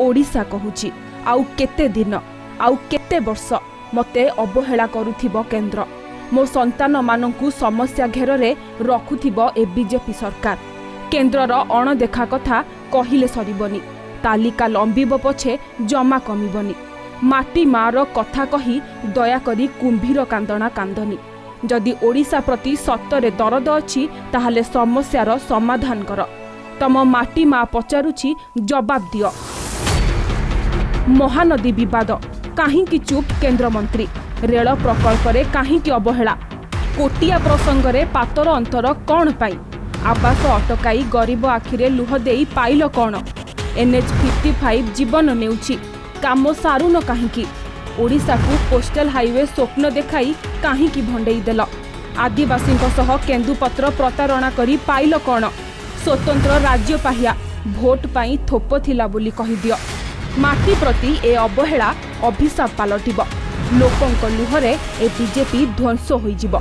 ओडिशा कहूची आउ केते दिन आउ केते वर्ष मते अवहेला करुथिबो केंद्र मो संतान मानंकु समस्या घेରରେ रखुथिबो ए बीजेपी सरकार केंद्रर अणदेखा कथा कहिले सरिबनी तालिका लंबिबो पछे जमा कमिबनी माटी मार कथा कही दयाकरी कुंभीर कांदना कांदनी जदि ओडिशा प्रति सत्तरे दरद अछि ताहाले समस्यार समाधान कर तम माटी मा पचारुछि जवाब दियो। महानदी विवाद काहींकि चुप केंद्र मंत्री रेल प्रकल्प रे काहींकि अवहेला कोटिया प्रसंग रे पातर अंतर कौन पाई आवास अटकाई गरीब आखिरे लुह देई पाइल कौन NH 55 जीवन नेउछि काम सारुन काहींकि ओडिशा को कोस्टल हाईवे स्वप्न देखाई काहींकि भंडेई देल आदिवासी सह केंदुपत्र प्रतारणा करी पाइल कौन स्वतंत्र राज्य पाहिया भोट पाई थोप थिला बोली कहि दियो। माटी प्रति ए अवहेला अभिशाप पालटिब लोकंक लुहरे ए बीजेपी ध्वंस होइजिब।